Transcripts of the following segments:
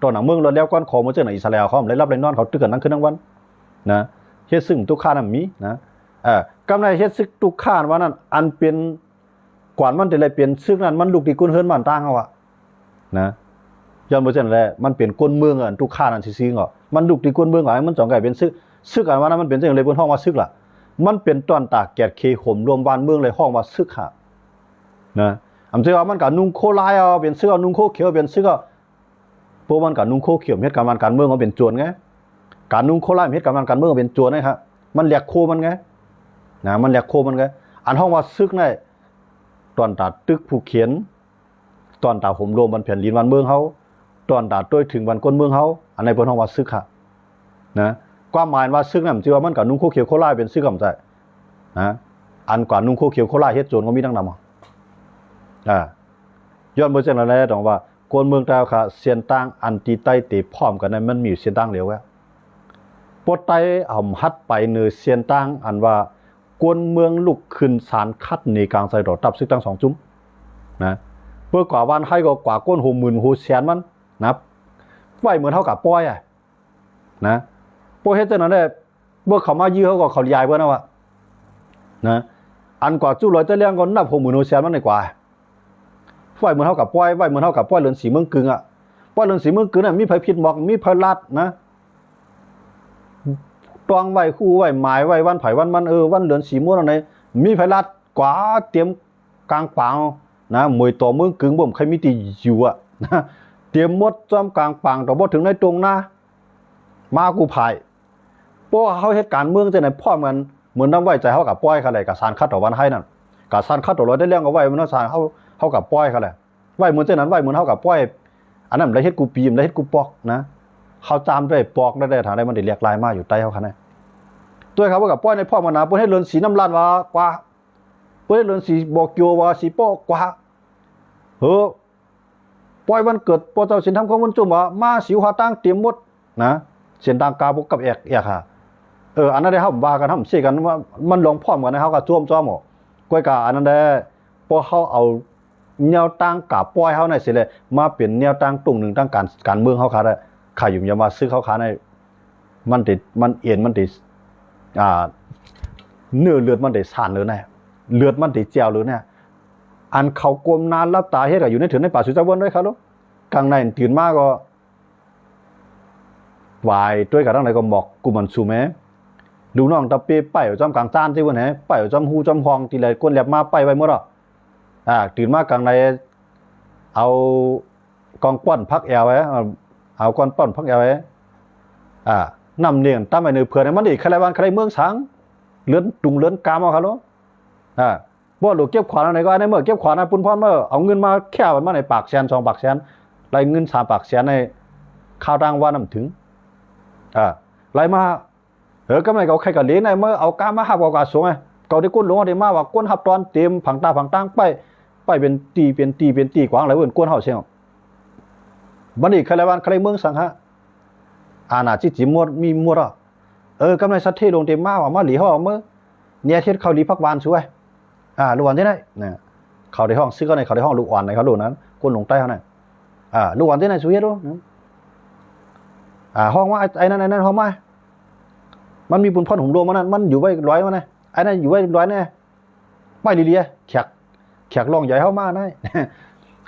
ตอนหนังเมืองรถแล้วก้อนคอมาเจอในอิสราเอลเขาเลยรับเลยนอนเขาตึกกันนั่งขึ้นนั่งวันนะเฮ็ดซึ่งทุกข้านั้นมีนะกำไรเฮ็ดซึกทุกข้านว่านั้นอันเป็นกวนมันแต่ไรเป็นซึกนั้นมันลูกที่กุนเฮิรนมันตั้งเอาอะนะย้อนบ่จังแลมันเป็นก้นเมืองอันทุกข้านั้นซื่อๆก็มันลูกที่ก้นเมืองอ่ะมันจ่องไก่เป็นซึกอันว่านั้นมันเป็นจังได๋เพิ่นฮ้องว่าซึกล่ะมันเป็นตอนตากแกดเคขมรวมบ้านเมืองเลยฮ้องว่าซึกค่ะนะอำเจว่ามันก็นุ่งโคลายเอาเป็นซึกนุ่งโคเขียวเป็นซึกพวกมันก็นุ่งโคเขียวเฮ็ดการเมืองก็เป็นโจรไงการนุ่งโคลายเฮ็ดการเมืองก็เป็นโจรนะครับมันแหลกโคมันไงนะมันแหลกโคมันไงอันฮ้องว่าซึกนี่ตอนตาตึกผู้เขียนตอนตาห่มโลมมันแผ่นดินวันเมืองเฮาตอนตาต้วยถึงวันก้นเมืองเฮาอันในเพิ่นฮ้องว่าซึกค่ะนะความหมายว่าซึกนั่นสิว่ามันก็นุ่งโคเขียวโคลายเป็นซึกก็ได้นะอันกว่านุ่งโคเขียวโคลายเฮ็ดโจรก็มีดังนำย้อนบ่จังนั้นแหละต้องว่าคนเมืองตาค่ะเสียนตั้งอันตีใต้เตพร้อมกันนั้นมันมีเสียนตั้งเหลียวแวปดไต้หัดไปเนือเสียนตั้งอันว่ากวนเมืองลุกขึ้นสารคัดในกลางไซดอตับซึกตั้ง2จุ้มนะเพื่อกว่าวันให้ก็กว่าก้น60,000หูแสนมันนะไว้เหมือนเท่ากับป้อยนะป้อยเฮ็ดจังนั้นแหละเมื่อเขามายื้อเขาก็เขายายเพิ่นว่านะอันกว่าจุ้100ตะเลี้ยงก็นับ60,000หูแสนมันได้กว่าไว้เหมือนเท่ากับป้อยไว้เหมือนเท่ากับป้อยเรือนสีเมืองกึ่งป้อยเรือนสีเมืองกึ่งน่ะมีไผผิดบอกมีไผลัดนะตวงไว้คู่ไว้หมายไว้วันไผวันมันวันเดือนสีม่วงอันไหนมีไผลัดกว่าเตรียมกลางปางนะมวยต่อเมืองกึ่งบ่ใครมีที่อยู่นะเตรียมหมดจอมกลางปางต่อบ่ถึงในตรงนะมากูภายเพราะเฮาเฮ็ดการเมืองจังได๋พร้อมกันเหมือนนำไว้ใจเฮากับปล่อยเขาแหละกับสารคัดต่อวันให้นั่นกับสารคัดต่อ100ได้เรื่องเอาไว้มันสารเฮากับปล่อยเขาแหละไว้เหมือนจังนั้นไว้เหมือนเฮากับปล่อยอันนั้นได้เฮ็ดกูปีมได้เฮ็ดกูปอกนะเฮาจามได้ปอกได้ทางใดมันได้เรียกลายมาอยู่ใต้เฮาคั่นน่ะตัวเขาว่ากับป้อยในพ่อมันนะป้อยให้เรือนสีน้ำล้านว่ากว่าป้อยให้เรือนสีบอกโยว่าสีป้อกว่าป้อยวันเกิดป้อเจ้าสินทำของมันจุ่มว่ามาสิวหาตั้งเตรียมหมดนะเสียนต่างกาบกับแอกค่ะอันนั้นได้เฮาว่ากันเฮาเสกันว่ามันลงพร้อมกันนะเฮาก็จ้วมหมอก้อยกาอันนั้นได้ป้อเฮาเอาแนวตั้งกาป้อยเฮาในสิเลยมาเป็นแนวตั้งตรงนึงตั้งการเมืองเฮาค่ะได้ข่าอยู่อย่ามาซื้อเขาขาในมันติดมันเอียนมันติดเนื้อเลือดมันได้สานเลยนะเลือดมันได้เจียวเลยเนี่ยอันเขากลมนานรับตาเฮ็ดอยู่ในถึงในป่าสุจวนด้วยครับลูกกลางในตื่นมาก็วายด้วยกันทั้งไหนก็บอกกูมันสูแม้ดูน้องตะเปไปอยู่จอมกลางจานที่วันไหนไปอยู่จอมหูจอมหองทีไรก้นแหลบมาไปไว้หมดตื่นมากลางในเอากองป้อนพักแอวไว้เอาก้อนป้อนพักแอวไว้นำเนียงตั้มไปเนื้อเผื่อมันอีกใครบ้านใครเมืองสังเลื่อนตุงเลื่อนกามเอาครับลูกบ่หลูกเก็บขวานอะไรก็ในเมื่อเก็บขวานปุ้นพรเมื่อเอาเงินมาแค่มันมาในปากแสน2ปากแสนไรเงิน3ปากแสนในข้าวดังว่าน้ำถึงไรมาก็ไม่เขาใครกันเลี้ยงในเมื่อเอากามาหับเอากาสูงไงเขาได้ก้นหลวงได้มาว่าก้นหับตอนเต็มผังตาผังตั้งไปเป็นตีกว้างอะไรเว้นก้นเห่าเชียงบันอีกใครบ้านใครเมืองสังฮะอาณาจิมวดมีมวดกำไรสัตเทลงเต็มมาว่ามาหลีห้องเมื่อเนี่ยเทศเขาหลีพักวานช่วยลูกอ่อนที่ไหนเนี่ยเขาในห้องซื้อก็ในเขาในห้องลูกอ่อนในเขาดูนั้นคนลงใต้เขาเนี่ยลูกอ่อนที่ไหนช่วยดูห้องว่าไอ้นั่นห้องว่ามันมีบุญพ่อหุ่มรวมมันอยู่ไว้ร้อยมันไงไอ้นั่นอยู่ไว้ร้อยเนี่ยไม่ดีเลยแขกลองใหญ่เข้ามาได้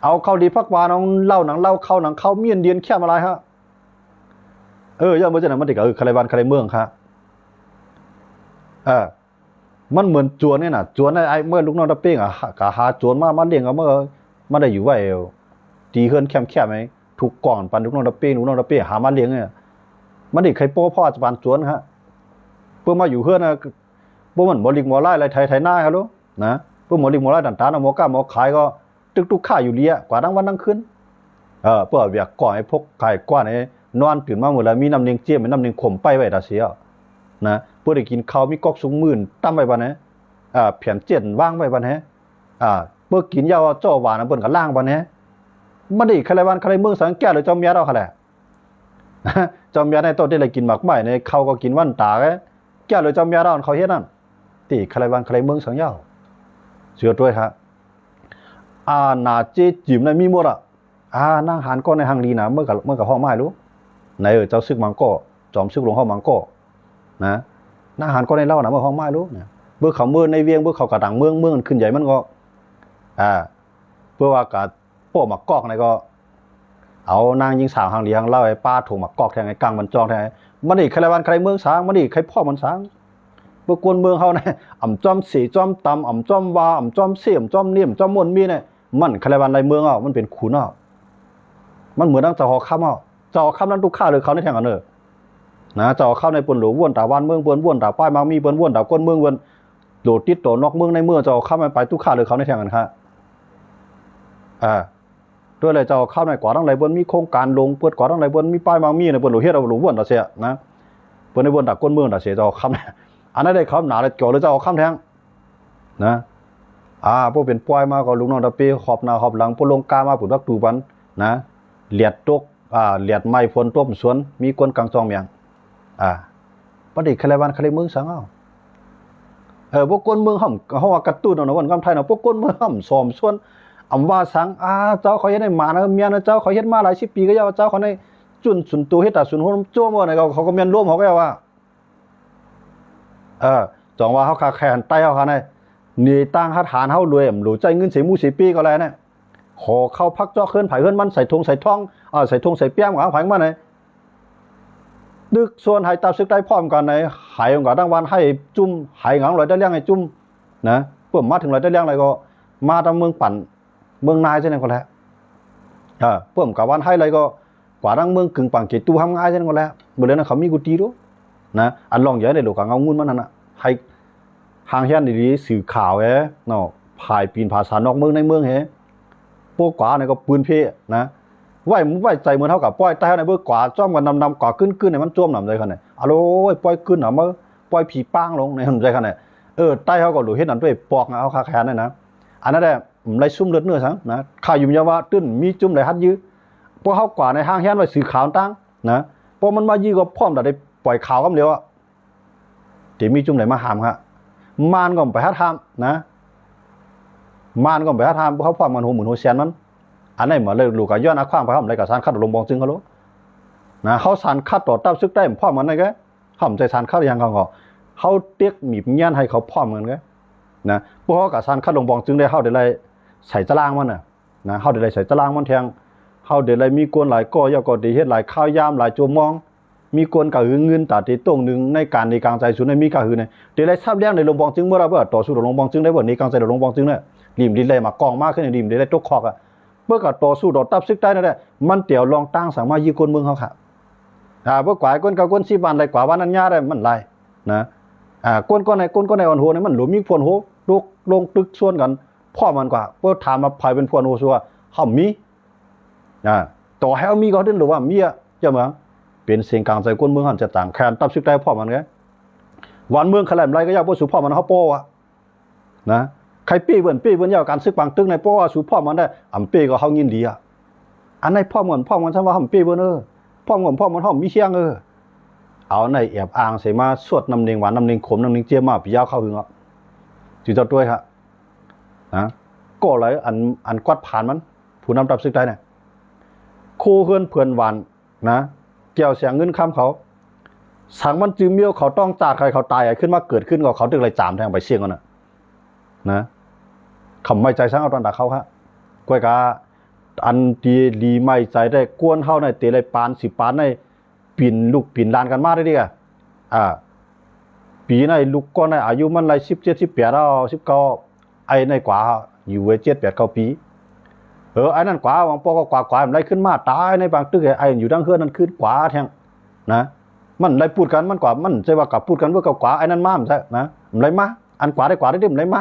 เอาเขาดีพักวานเอาเล่าหนังเล่าเข้าหนังเข้าเมียนเดียนแค่อะไรฮะย่อมเมื่อจะนั้นมันติดกับใครบ้านใครเมืองครับมันเหมือนจวนเนี่ยนะจวนไอ้เมื่อลูกน้องตะเป้งกะหาจวนมาเลี้ยงเมื่อมันได้อยู่ไว้ตีเฮือนแคบไหมถูกก่อนปันลูกน้องตะเป้งหามาเลี้ยงเนี่ยมันได้ใครโป้พ่อจะปันจวนฮะเพื่อมาอยู่เฮือนนะพวกมันหมอลิงหมอไล่อะไรไทยหน้าครับลูกนะพวกหมอลิงหมอไล่ดันตาหมอก้าหมอขายก็ตึกข่าอยู่เลี้ยกว่าทั้งวันทั้งคืนเพื่อเบียกก่อนไอ้พวกขายกว่าไอ้นอนตื่นมาหมดแล้วมีน้ำเนียงเจี๊ยบมีน้ำเนียงข่มไปไว้ตาเสียนะเพื่อได้กินข้าวมีก๊อกสูงมื่นตั้มไว้บ้านนะเพียนเจียนว่างไว้บ้านนะเพื่อกินยาเจ้าหวานเปิ้นกับล่างบ้านนะมันได้ใครบ้านใครเมืองสังแก่หรือเจ้าเมียเราค่ะแหละเจ้าเมียในโต๊ะได้เลยกินหมากไม้ในเขาก็กินวันตาแก่หรือเจ้าเมียเราเขาเฮ็ดนั่นตีใครบ้านใครเมืองสังยาวเชื่อด้วยครับนาเจจิมในมีหมด นั่งหานก็ในหางลีนะเมื่อกับห้องไม้รู้ไหนเจ้าซึกมังก็จอมซึกหลวงห้องมังก็นะนั่งหานก็ในเล่านะเมื่อห้องไม้รู้เนี่ยเมื่อเขาเมื่อในเวียงเมื่อเขากระดังเมืองขึ้นใหญ่มันก็เพื่อว่ากะโป้หมักกอกในก็เอานางยิงสาวหางลีหางเล่าไอ้ป้าถูกหมักกอกแทงไอ้กังมันจองแทงมันนี่ใครวันใครเมืองสางมันนี่ใครพ่อมันสางเมื่อกวนเมืองเขาเนี่ยอ่ำจอมสีจอมตำอ่ำจอมวาอ่ำจอมเสี่ยมจอมเนียมจอมมวนมีเนี่ยมันใครวันไรเมืองมันเป็นขุนมันเหมือนตั้งเจ้าหอค่ำเจ้าหอค่ำนั้นทุกข้าเลยเขาในแทงกันนะเจ้าเข้าในปนหลววนตาวันเมืองปนวนตาป้ายมามีปนวนตาก้นเมืองวนโดดติดโดดนอกเมืองในเมืองเจ้าเข้าไปทุกข้าเลยเขาในแทงกันครับด้วยเลยเจ้าเข้าในกว่าตั้งไรบนมีโครงการลงเปิดกว่าตั้งไรบนมีป้ายมามีในปนหลวเฮ็ดเราหลววนตาเสียนะปนในวนตาก้นเมืองตาเสียเจ้าเข้าอันนั้นได้เขาหนาเลยเกี่ยวเลยเจ้าเข้าแทงนะพวกเป็นป้ายมาก็ลุงน้องตะเปีขอบหน้าขอบหลังพวกลงกามาปุ๋ยรักตูบันนะเหลียดตกเหลียดไม้ฝนต้มสวนมีกวนกลางจองเมียงประเดี๋ยวใครวันใครเมืองสังพวกกวนเมืองห่ำเขาว่ากระตุ้นเอาหน่อยวันกำไทยเนาะพวกกวนเมืองห่ำสอมส่วนอำว่าสังเจ้าเขาเฮ็ดได้มานะเมียนะเจ้าเขาเฮ็ดมาหลาย10 ปีก็ยาวเจ้าเขาในจุนสุนตัวเฮ็ดตาสุนหัวโจ้เมื่อไหร่เขาก็เมียนร่วมเขาก็ว่าจองว่าเขาขาแขนไตเขาขาในหนีตั้งหัดหานเขารวยหลูใจเงินเสียมูเสียปีก็แล้วเนี่ยขอเข้าพักจ่อเคลื่อนไผ่เคลื่อนมันใส่ทงใส่ท่องใส่ทงใส่เปี้ยมของไผ่มาไหนดึกส่วนหายตาซึกได้พร้อมกันในหายของกาดังวันให้จุ่มหายหงังลอยได้เลี้ยงไอ้จุ่มนะเพื่อมาถึงลอยได้เลี้ยงอะไรก็มาทางเมืองปั่นเมืองนายใช่ไหมก็แล้วเพื่อกับวันให้อะไรก็กว่าดังเมืองกึ่งปั่นเกตู้ทำง่ายใช่ไหมก็แล้วเมื่อเดือนเขามีกุฏิรู้นะอันลองเยอะในหลวงกับเงาเงินมันนั่นน่ะให้ทางเฮียนดีๆสื่อข่าวเนาะพายปีนภาษานอกเมืองในเมืองพวกกว่าเนี่ยก็ปืนเพ่นะไหวใจเหมือนเท่ากับป้อยใต้ในเบื้อกว่าจ้อมกันนำกว่าขึ้นในมันจ้วมหนำใจขนาดไหนโอ้ยป้อยขึ้นหนำมาป้อยผีป้างลงในหนำใจขนาดไหนใต้เขาก็หลุดเห็นนั่นด้วยปอกเอาคาแขนนะอันนั้นแหละไรซุ่มเลือดเนื้อสังนะข่าวอยู่ยาวว่าตื้นมีจุ่มไหลฮัดยื้อพวกเขากว่าในห้างเฮียนไว้สื่อข่าวตั้งนะพอมันมายื้อก็พร้อมแต่ได้ปล่อยข่าวกันเดียวอ่ะที่มีจุ่มไหลมาหามครับมานก็ไปฮัดทำนะมานก็ไปฮัดทำเพราะเขาพร้อมมันหัวหมุนหัวเสียนมันอันนี้เหมือนเลยลูกกับย้อนนักขว้างไปทำอะไรกับสารคัดลงบองจึงเขารู้นะเขาสารคัดต่อเต้าซึกได้พ่อมันไงแกเขาใจสารคัดยังเขาเตี้ยหมีบเงี้ยนให้เขาพ่อเหมือนกันนะพวกเขากับสารคัดลงบองจึงได้เขาเดี๋ยวไรใส่ตารางมันนะเขาเดี๋ยวไรใส่ตารางมันแทงเขาเดี๋ยวไรมีกวนหลายก้อยก็ดีเฮ็ดหลายข้าวยามหลายโจมองมีกวนกับหือเงินตัดที่ตรงหนึ่งในการในกลางใจสุดในมีกับหือเนี่ยเดี๋ยวไรทราบเรื่องในลงบองจึงเมื่อเราต่อสู้ลงบองจึงได้บ่ในกลางใจลงบองจึงเนี่ยริมดินเลยมากองมากขึ้นริมดินเลยตกคอกเมื่อกับต่อสู้ดอตับซึกได้นั่นแหละมันเตี่ยวลองตั้งสามารถยื้อคนเมืองเขาค่ะเมื่อกว่าก้นกับก้นซีบานไรกว่าวันนั้นย่าได้มันไรนะก้นก็ในอ่อนหัวเนี่ยมันหลุมมีพวนหัวลงตึกส่วนกันพ่อมันกว่าเพื่อถามมาภายเป็นพวนหัวชัวเขามีต่อให้มีก็ดิ้นหรือว่ามีเจ้าเมืองเป็นเสียงกลางใจก้นเมืองหันจะต่างแคนตับซึกได้พ่อมันไงวันเมืองขลมไรก็ยากเพราะสุพ่อมันเขาโป้นะใครปี้เบิ้นยาวการซึกบางตึกในเพราะว่าสูพ่อมันได้ปี้ก็เขายินดีอันในพ่อมันฉันว่าปี้เบิ้นพ่อมันห้องมีเชียงเอาในแอบอ่างใส่มาสวดน้ำเนียงหวานน้ำเนียงขมน้ำเนียงเจี๊ยมาปียาวเข้าหึงจุดด้วยครับนะก็เลยอันกวัดผ่านมันผู้นำตับซึกได้เนี่ยคู่เพื่อนหวานนะเกี่ยวเสียงเงินคำเขาสังมันจืมเมียวเขาต้องจากใครเขาตายขึ้นมาเกิดขึ้นก็เขาตึกไรจามแทงไปเชียงกันนะคำไม่ใจสังเอาตอนดักเขาครับกวยกาอันดีไม่ใจได้กวนเข้าในเตะไรปาน10 ปานในปีนลูกปีนลานกันมากได้ดิปีในลูกก้อนในอายุมันไร17 18แล้ว19ไอ้ในกว่าอยู่เว7 8 9 ปีไอ้นั่นกว่าวังปอก็กว่ามันไรขึ้นมาตายในบางตึกไอ้อยู่ดังเฮือนนั่นขึ้นกว่าแทงนะมันไรพูดกันมันกว่ามันใจว่ากับพูดกันเพื่อกว่าไอ้นั่นมามันใช่นะมันไรมาอันกว่าได้กว่าได้ดิมันไรมา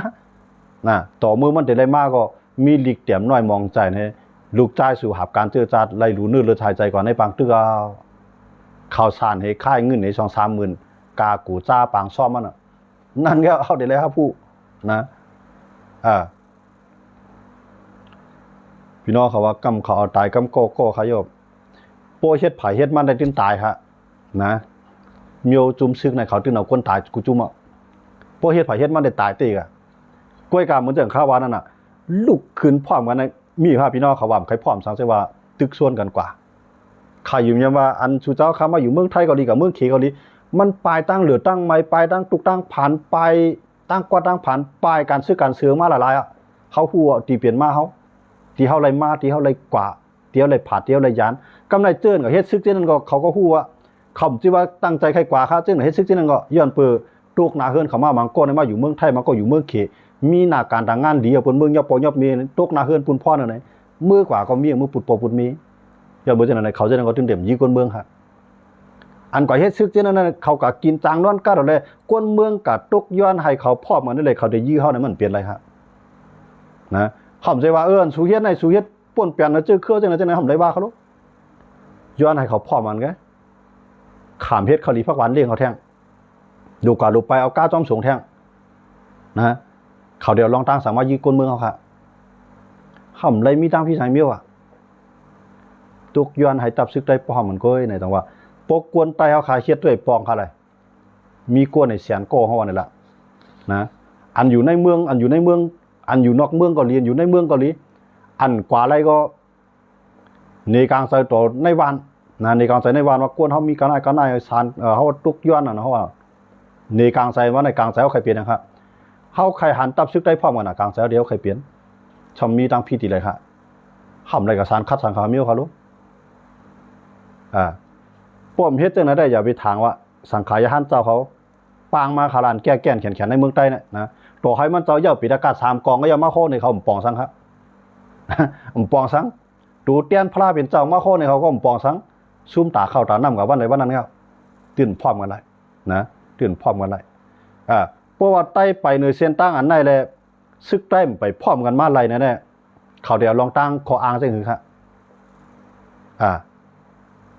ต่อมือมันแต่ไรมาก็มีหลีกเตี่ยมน้อยมองใจเนี่ยลูกใจสู่หับการเจอจาดไรหลูนื้อเลือดชายใจกว่าในบางตึกข่าวสารให้ค่ายเงินใน2-3 หมื่นกากูจ้าปางซ่อมมันนั่นก็เอาได้เลยครับผู้นะพี่น้องเขาว่ากำเขาเอาตายกำโก้ขยบโป้เฮ็ดไผ่เฮ็ดมันได้ตื่นตายฮะนะเมียวจุ่มซึกในเขาตื่นเอาคนตายกูจุ่มโป้เฮ็ดไผ่เฮ็ดมันได้ตายตีกล้วยกาเหมือนเจังข้าววานั่นลูกขึ้นพร้อมกันมีภาพพี่น้องเขาว่าใครพร้อมสังเสว่า ตึกส่วนกันกว่าใครอยู่ยังว่าอันชูเจ้าคำว่าอยู่เมืองไทยเกาหลีกับเมืองเขเกาหลีมันปลายตั้งเหลือตั้งไม้ปลายตั้งตุกตั้งผ่านปลายตั้งกว่าตั้งผ่านปลายการซื้อการเสือมาหลายๆอ่ะเขาหัวตีเปลี่ยนมาเขาที่เขาไรมาที่เขาไรกว่าเที่ยวไรผ่าเที่ยวไรยานกำไรเตือนกับเฮ็ดซึกเจ้านั่นก็เขาก็หัวเขาที่ว่าตั้งใจใครกว่าค่ะเจ้าเฮ็ดซึกเจ้านั่นก็ย้อนเปิดตุกหนาเฮือนเขามาบางก้อนมาอยู่เมืองไทยมาก็อยู่เมืองเขมีหน้าการต่างงานดีเอาปนเมืองยอบปอยอบมีตุกหนาเฮือนปุ่นพ่อนั่นไหนมือกว่าก็มีมือปุดปอปุดมีย้อนเบอร์เจ้านั่นเขาเจ้านั่นก็ถึงเด่มยี่ก้นเมืองค่ะอันก่อเฮ็ดซึกเจ้านั่นเขาก็กินจางนอนก้าเลยก้นเมืองกับตุกย้อนให้เขาพอบมันได้เลยเขาได้ยื้อเขาเนี่ยมันเปลี่ยนอะไรฮะนะเขาใจว่าสูเฮ็ดในสูเฮ็ดป่นเปลี่ยนนะเจอเครื่องจังไหนผมได้ว่าเขาลูกย้อนให้เขาพอบมันไงขามเฮ็ดเขาลีพักหวานเลี้ยงเขาแท่งดูกว่าดูไปเอาก้าจ้อมสูงแท่งนะเขาเดี๋ยวลองตั้งสามารถยื้อก้นเมืองเขาค่ะเขาเลยมีตั้งพี่ชายเมียวอ่ะตุกย้อนให้ตับซึกได้ปอมมันก็ในจังว่าปกกวนไตเขาขายเฮ็ดด้วยปองเขาเลยมีกวนในแสนโก้เขาว่านี่แหละนะอันอยู่ในเมืองอันอยู่ในเมืองอันอยู่นอกเมืองก็เรียนอยู่ในเมืองเกาหลีอันกว่าอะไรก็ในกลางใจต่อในวันนะในกลางใจในวันว่ากวนเขามีการนายสารเขาตุกย้อนนะเขาว่าในกลางใจว่าในกลางใจเขาใครเปลี่ยนนะครับเขาใครหันตับซึกได้พร้อมกันนะกลางใจเดียวใครเปลี่ยนชมมีตั้งพี่ตีเลยครับห่ำอะไรกับสารคัดสารขามิวเขารู้ป้อมเฮ็ดจังนั้นได้อย่าไปทางว่าสังขารหันเจ้าเขาปางมาขารานแก้แก่นแขนในเมืองใต้เนี่ยนะตัวให้มันเจ้าเย่าปีดากาศ3กองก็อย่ามาโคในเขาปองสังครับปองสังดูเตียนพระเป็นเจ้ามาโคในเขาก็ปองสังซุ่มตาเข้าตาน้ำกับวันไหนวันนั้นครับตื่นพร้อมกันเลยนะตื่นพร้อมกันเลยเพราะว่าใต้ไปในเส้นตั้งอันไหนเลยซึกใต้ไปพร้อมกันมาไรนั่นแหละเขาเดี๋ยวลองตั้งขออ้างจังหือครับ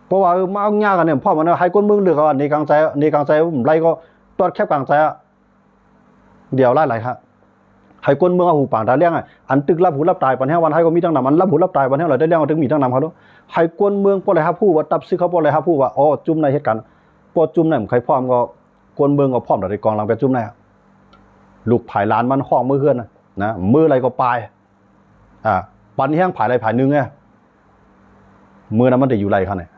เพราะว่ามาเอาง่ายกันเนี่ยพ่อมันให้ก้นมึงเลือกเอาในกลางใจไรก็ตอดแคบกลางใจเดี๋ยวไล่ไหลครับให้ก้นเมืองเอาหูป่างตาเลี้ยงอันตึกรับหูรับตายปัญหาวันให้ก็มีตั้งนำอันรับหูรับตายปัญหาเราได้เลี้ยงเอาถึงมีตั้งนำเขาด้วยให้ก้นเมืองพออะไรครับผู้ว่าตับซึกเขาพออะไรครับผู้ว่าอ๋อจุ่มในเหตุการณ์พอจุ่มในใครพร้อมก็ก้นเมืองก็พร้อมแต่กองหลังไปจุ่มในลูกผายลานมันห้องมือเฮือนนะมืออะไรก็ปลายปันแห้งผายอะไรผายนึงไงมือนั้นมันจะอยู่ไรเขาเนี่ย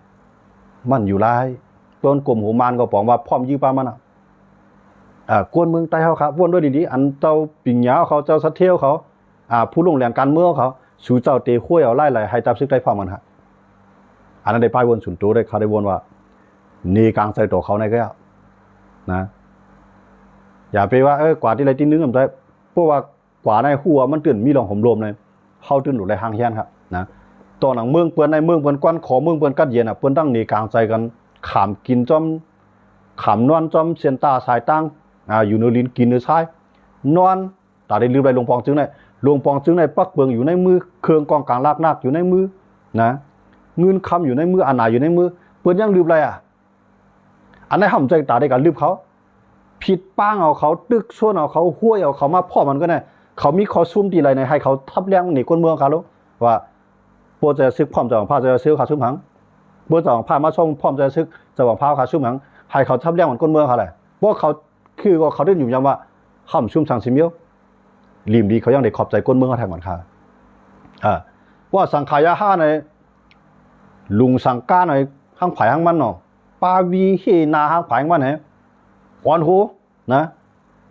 มันอยู่ไรต้นกลมหัวมันก็บอกว่าพร้อมยื้อปลามันกวนเมืองใต้เขาครับวนด้วยดีๆอันเจ้าปิ่งยาวเขาเจ้าสัตเที่ยวเขาผู้ลงแหลนการเมืองเขาสู่เจ้าเตะขั้วเอาไล่ให้จับซึกได้พร้อมกันฮะอันนั้นได้ป้ายวนสุนตัวได้เขาได้วนว่านี่กลางใจตัวเขาในก็นะอย่าไปว่ากว่าที่ไรที่นึงผมใจเพราะว่ากว่าในหัวมันตื่นมีหลงห่มลมเลยเข้าตื่นหลุดเลยห่างเฮียนครับนะตอนหลังเมืองเปิ้นในเมืองเปิ้นก้อนขอเมืองเปิ้นกัดเย็นเปิ้นตั้งนี่กลางใจกันขามกินจอมขามนอนจอมเสียนตาสายตั้งอยู่ในลิ้นกินในซ้ายนอนตาได้ลืมไปหลวงปองจึงในหลวงปองจึงในปักเบิงอยู่ในมือเครื่องกองกลางลากนักอยู่ในมือนะเงินคำอยู่ในมืออันไหนอยู่ในมือเปิ้นยังลืมอะไรอันไหนห่ำใจตาได้กันลืมเขาผิดป้างเอาเขาตึกส่วนเอาเขาห้วยเอาเขามาพ่อมันก็ได้เขามีคอซุ่มตีอะไรในให้เขาทับเลี้ยงหนีคนเมืองเขาลูกว่าโปรจะซึกพร้อมจะหวังผ้าจะซื้อขาซุ่มหังโปรจะหวังผ้ามาช่องพร้อมจะซึกจะหวังผ้าขาซุ่มหังให้เขาทับเลี้ยงเหมือนคนเมืองเขาเลยเพราะเขาคือก็เขาได้อยู่ย้ำว่าห่ำชุ่มสังสิมิวริมดีเขายังได้ขอบใจก้นเมืองเขาแทงเหมือนค่ะว่าสังขายาห้าในลุงสังก้าในห้างผายห้างมันเนาะปาวีเฮนาห้างผายห้างมันเนี่ยอ่อนหูนะ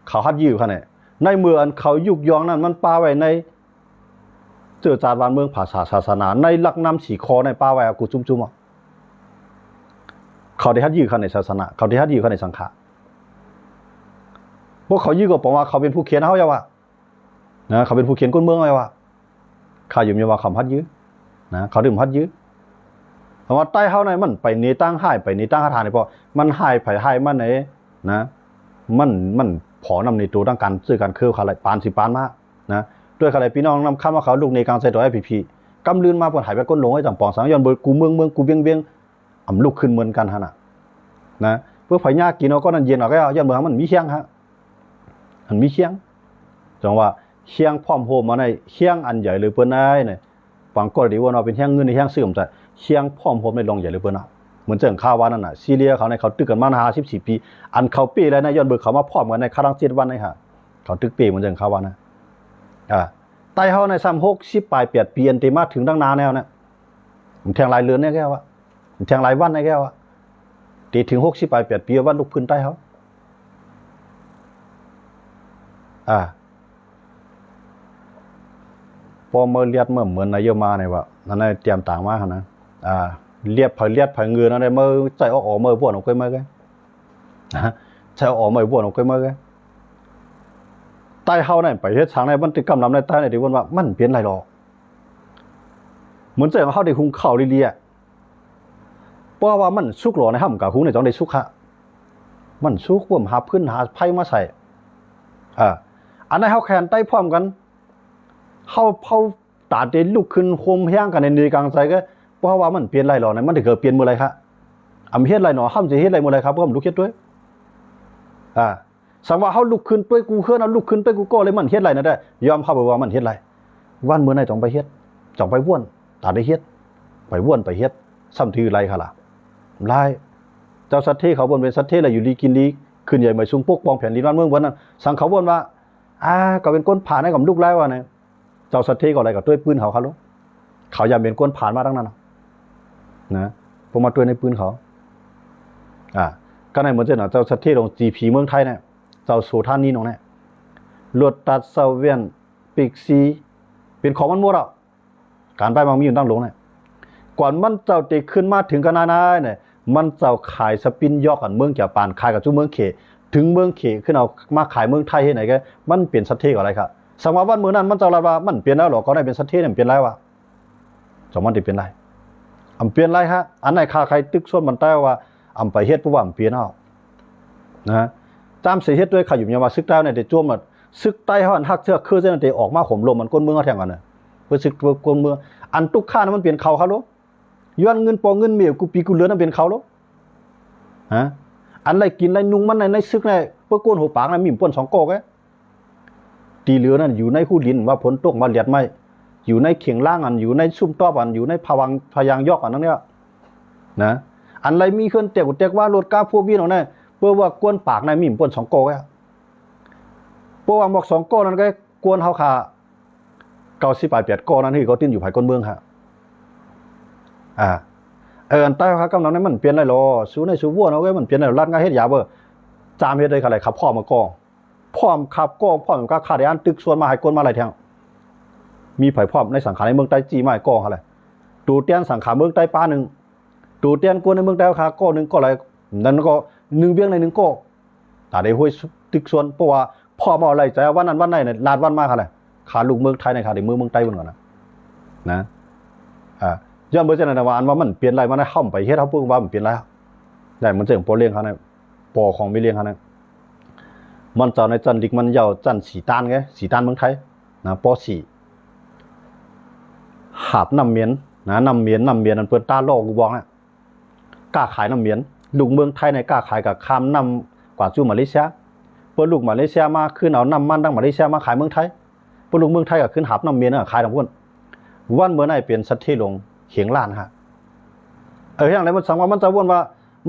เขาฮัดยื้อเขาเนี่ยในเมืองเขายุกยองนั่นมันปาไว้ในเจอจาดวานเมืองภาษาศาสนาในหลักนำสีคอในปาไว้กูจุ่มเขาได้ฮัดยื้อเขาในศาสนาเขาได้ฮัดยื้อเขาในสังฆะพวกเขายื้อก็บอกว่าเขาเป็นผู้เขียนเขาอย่าว่านะเขาเป็นผู้เขียนก้นเมืองอะไรว่าข้าอยู่มีว่าคำฮัดยื้อนะเขาดื่มฮัดยื้อเพราะว่าใต้เขาในมันไปเนตั้งให้ไปเนตั้งคาถาเนี่ยพอมันให้ไผ่ให้มันไหนนะมันผอนำในตัวตั้งการซื้อการเคิร์ฟอะไรปานสิปานมากนะด้วยอะไรพี่น้องนำข้ามว่าเขาลูกในกลางใจตัวไอ้พี่กำลืนมาปนหายไปก้นหลงไอ้จังปองสังย้อนเบอร์กูเมืองกูเบี้ยงอ่ำลูกขึ้นเหมือนกันฮะนะเพื่อไผ่ยากกินเอาก็นั่นเย็นเอาก็ย้อนเบอร์มันมีเชียงฮะมันมีเชียงจังว่าเชียงพร้อมโฮมมาในเชียงอันใหญ่เลยเปิ้นได้เนี่ยฟังก็ดีว่าเราเป็นเชียงเงินในเชียงเสื่อมใจเชียงพร้อมโฮมในลงใหญ่เลยเปิ้นเอาเหมือนเจิงข้าววันนั่นน่ะซีเรียเขาในเขาตึกกันมา54 ปีอันเขาปีแล้วนะย้อนเบิกเขามาพร้อมกันในคารัง7 วันนี่ฮะเขาตึกปีเหมือนเจิงข้าววันนะใต้เฮาใน36 10 ปลาย 8 ปีอันเตมาถึงตั้งนานแล้วนะ มันแทงลายเรือนเนี่ยแก้วะมันแทงลายวันเนี่ยแก้วะตีถึง68 ปีวันลูกพื้นใต้เขาพอเมื่อเลียดเมื่อเหมือนนายมาเนี่ยวะนั่นเตรียมต่างมานะเลียดเผยเงือนั่นเลยเมื่อใจออกเมื่อบ้วนออกไปเมื่อไงใจออกเมื่อบ้วนออกไปเมื่อไงใต้เฮาเนี่ยไปเฮ็ดทางในมันติกำลำในใต้ในที่ว่ามันเปลี่ยนไรหรอกเหมือนใจของเฮาได้หุงข้าวเรียเพราะว่ามันสุกหล่อในห้ำกับหุงในจังได้สุกฮะมันสุกบ่มหาพื้นหาไผ่มาใส่อันนั้นเฮาแขนใต้พร้อมกันเฮาตาเดลุกขึ้นโคมแห้งกันในนี้กลางใจก็เพราะว่ามันเปลี่ยนไรหรอเนี่ยมันได้เกิดเปลี่ยนมื้อไรครับอำเฮ็ดไรหนอห้ำจะเฮ็ดไรมื้อไรครับเพราะผมลุกเฮ็ดด้วยสังว่าเฮาลุกขึ้นด้วยกูเฮือนเอาลุกขึ้นด้วยกูก็เลยมันเฮ็ดไรนะได้ยอมเฮาไปว่ามันเฮ็ดไรวันมื้อไหนต้องไปเฮ็ดต้องไปว่วนตาได้เฮ็ดไปว่วนไปเฮ็ดซ้ำถือไรค่ะล่ะไรเจ้าสัตว์เทเขาบ่นเป็นสัตว์เทอะไรอยู่ดีกินดีขึ้นใหญ่มาชุมปกป้องแผ่นดินบ้านเมืองวันนั้นสังเขาบ่นว่าก็เป็นก้นผ่านให้กับลูกไล่ว่าเนี่ยเจ้าสัตว์เทก็อะไรกับด้วยปืนเขาลูกเขาอย่าเป็นก้นผ่านมาตั้งนั้นนะผมมาด้วยในปืนเขาก็ในเหมือนเจ้าสัตว์เทของจีพีเมืองไทยเนี่ยเจ้าสู่ท่านนี้น้องเนี่ยลวดตัดเซเวียนปิกซีเป็นของมันหมดอ่ะการไปมันมีอยู่ตั้งหลงเนี่ยก่อนมันเจ้าติขึ้นมาถึงกันนาเนี่ยมันเจ้าขายสปินยอกกันเมืองเกี่ยวปานขายกับจุเมืองเขถึงเมืองเขขึ้นเอามาขายเมืองไทยให้ไหนก็มันเปลี่ยนสัตว์เทกับอะไรครับสมัยวันเมื่อนั้นมันเจ้าละว่ามันเปลี่ยนแล้วหรอก็ได้เป็นสัตว์เทเนี่ยเปลี่ยนไรวะสมัยที่เปลี่ยนไรเปลี่ยนไรฮะอันไหนค่าใครตึกส่วนมันใต้ว่าไปเฮ็ดผู้ว่าเปลี่ยนเอานะตามเสียเฮ็ดด้วยขยุ่มยามาซึกใต้เนี่ยเดี๋ยวจ้วมมันซึกใต้เขาอันฮักเสื้อคือเส้นเดี๋ยวออกมาข่มลมมันก้นเมืองเขาแทงกันเนี่ยเพื่อซึกก้นเมืองอันตุกข้านั้นมันเปลี่ยนเขาครับลูกย้อนเงินปอเงินเมียกูปีกูเหลือนั่นเป็นเขาลูกอันไรกินไรนุ่งมันในซึกเนี่ยเพื่อก้นหัวปากนะมีป่น2 กอกตีเหลือนั่นอยู่ในหู้ดินว่าผลตกมาเลียดไม่อยู่ในเข่งล่างอันอยู่ในซุ่มต้ออันอยู่ในพยางยอกอันนั้นเนี่ยนะอันไรมีเคลื่อนเตกว่ารถกาพวกพี่น้องเนี่ยเพื่อว่ากวนปากในมีป่น2 กอกเพราะว่าบอก2 กอนั้นก็กวนเฮาคา98 กอนั้นที่เขาติ้นอยู่ภายก้นเมืองฮะอันใต้ครับกำลังนั้นมันเปลี่ยนไรหรอสู้ในสู้วัวเนาะก็มันเปลี่ยนไรรัดง่ายเฮ็ดยาเบอร์จามเฮ็ดได้ค่ะไรครับพ่อมาก่อพร้อมขับก็พร้อมก็ขาดอันตึกส่วนมาให้ก้นมาอะไรแทงมีไผพร้อมในสังขารในเมืองใต้จีมาให้ก่ออะไรตูเตียนสังขารเมืองใต้ป้า1ตูเตียนกวนในเมืองใต้ค่ะก็1ก็อะไรนั่นก็1เบี้ยงใน1ก็ตาได้ห้วยตึกส่วนเพราะว่าพ่อมาอะไรใจวันนั้นวันไหนเนี่ยลาดวันมาค่ะเลยขาลูกเมืองไทยในขาเด็กเมืองใต้บนก่อนนะย้อนเบอร์เจนว่าอันว่ามันเปลี่ยนอะไรมันได้เข้าไปเฮ็ดเขาพูดว่ามันเปลี่ยนอะไรได้มันเจ๋งปอเลี้ยงเขาเนี่ยปอของไม่เลี้ยงเขาเนี่ยมันเจ้าในจันดิกมันยาวจันสีตานไงสีตานเมืองไทยนะปอสีหาบน้ำเมียนนะน้ำเมียนอันเปิดตาโลกกูบอกนะกล้าขายน้ำเมียนลูกเมืองไทยในกล้าขายกับคำนำกว่าจูมาเลเซียเปิดลูกมาเลเซียมาขึ้นเอาน้ำมันดังมาเลเซียมาขายเมืองไทยเปิดลูกเมืองไทยก็ขึ้นหาบน้ำเมียนขายทั้งพวกวันเมื่อไหร่เปลี่ยนสัตว์ที่ลงเขียงล้านฮะอย่างไรมันสังว่ามันจะวนว่า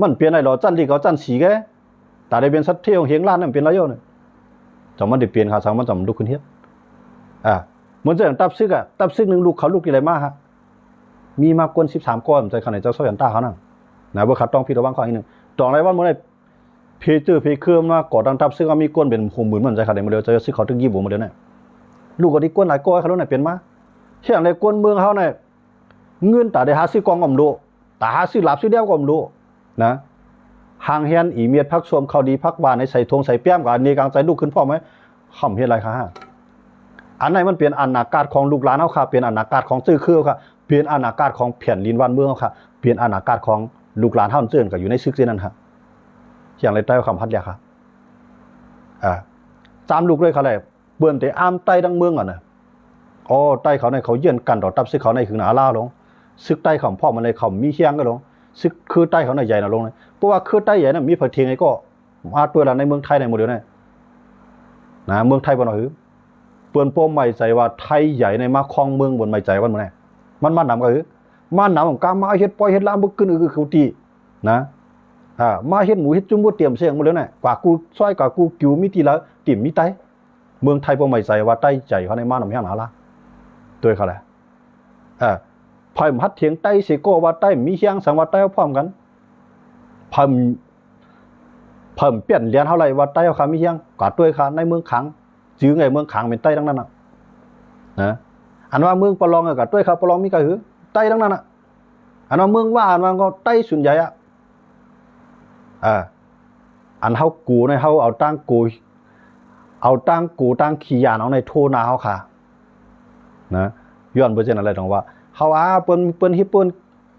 มันเปลี่ยนอะไรหรอจันดีกับจันสีแกแต่ได้เป็นสัตว์ที่ของเขียงล้านนั่นเป็นไรโย่เนี่ยจะมันได้เปลี่ยนค่ะสังมันจะมันลุกขึ้นเฮ็ดเหมือนจะอย่างตับซึกตับซึก1ลูกเขาลูกกี่ไรมากฮะมีมากกว่า13 ก้อนใจขนาดเจ้าโซยันต้าเขานั่งนะเบอร์ขัดต้องพี่ระวังข้ออีกนึงตองไรว่าเมื่อไหร่เพเจอร์เพเครื่องมาก่อดังตับซึกมีก้นเป็นหูหมื่นมันใจขนาดเมื่อเดียวจะซึกเขาถึง20 โมเดลเนี่ยลูกก็ที่ก้นหลายก้อนเขาแล้วเนี่ยเป็นมาเที่ยงในก้นเมืองเขาเนี่ยเงินแต่ได้หาซื้อกองกำโลแต่หาซื้อหลับซื้อเดียวกำโลนะห่างเฮียนอีเมียดพักชมเขาดีพักบานในใส่ทงใส่แป้มกับอันนี้กลางใจลูกขึ้นพ่อไหมขำเฮ็ดอะไรคะอันไหนมันเปลี่ยนอนาคตของลูกหลานเขาค่ะเปลี่ยนอนาคตของซื่อคือค่ะเปลี่ยนอนาคตของแผ่นดินวันเมืองเขาค่ะเปลี่ยนอนาคตของลูกหลานเท่านั้นกับอยู่ในซึกเส้นนั้นค่ะอย่างไรใต้คำพัดยาค่ะตามลูกเลยเขาเลยเบื่อแต่อ้ามใต้ดังเมืองอ่ะนะใต้เขาในเขาเยื่อนกันต่อตับซึกเขาในคือหนาล่าลงซึกใต้ของพ่อมันเลยเขามีเคียงก็ลงซึกคือใต้เขาในใหญ่น่ะลงเลยเพราะว่าคือใต้ใหญ่น่ะมีเผยเทียงไงก็มาตัวละในเมืองไทยในโมเดลเนี่ยนะเมืองไทยบนหรือเปื่อนโป้ใหม่ใจว่าไทยใหญ่ในมาคลองเมืองบนใหม่ใจวันมันไงมันนำก็คือมันนำของการมาเฮ็ดปล่อยเฮ็ดลามบุกขึ้นคือเขาตีนะมาเฮ็ดหมูเฮ็ดจุ่มบุเตรียมเสียงหมดแล้วเนี่ยกว่ากูซอยกว่ากูกิวมีตีแล้วติ่มมีไตเมืองไทยโป้ใหม่ใจว่าใต้ใจเขาในมาหนำแห้งหนาละตัวเขาแหละพ พอยมัดเถียงใต้สิโกว่าใต้มีเฮียงสังว่าใต้พร้อมกันเพิ่มเปลี่ยนเรียนเท่าไหร่ว่าใต้เขามีเฮียงกว่าด้วยค่ะในเมืองขังจื้อไงเมืองขังเป็นใต้ทั้งนั้นนะอันว่าเมืองปลองกับด้วยครับปลองมีก็คือใต้ทั้งนั้นอันว่าเมืองว่าอันว่าก็ใต้ส่วนใหญ่อันเฮากูในเฮาเอาตั้งกูตั้งขี้ยานเอาในโทนาเฮาค่ะนะย้อนบ่เช่นอะไรตรงว่าเฮาเปิ้นเฮ็ดเปิ้น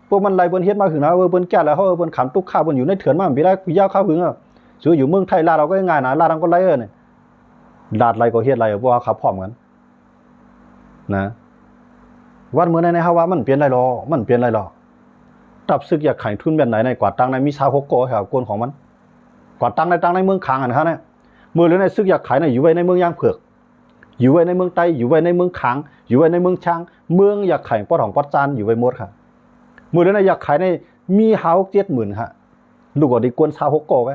พวกมันไล่เปิ้นเฮ็ดมาถึงนะเปิ้นแก่แล้วเฮาเปิ้นขำตุกข้าเปิ้นอยู่ในเถื่อนมาบ่ได้ยาวข้าวหึงสู้อยู่เมืองไทยลาเราก็ง่ายนะลาดังก็ไล่เนี่ยลาดไล่ก็เฮ็ดไล่บ่ว่าขับพร้อมกันนะวันมื้อในเฮาว่ามันเปลี่ยนไรหรอตับซึกอยากขายทุนแบบไหนในกว่าตังในมีชาว6โกแถวกวนของมันกว่าตังในเมืองคางอันฮะเนี่ยมือหรือในซึกอยากขายอยู่ไว้ในเมืองย่างเผือกอยู่ไว้ในเมืองไต้อยู่ไว้ในเมืองคางอยู่ไว้ในเมืองช้างเมืองอยากขายปอดของปอดจานอยู่ไว้หมดค่ะมือหรือในอยากขายในมีเฮา70,000ค่ะลูกก็ได้กวนชาว6โกไว้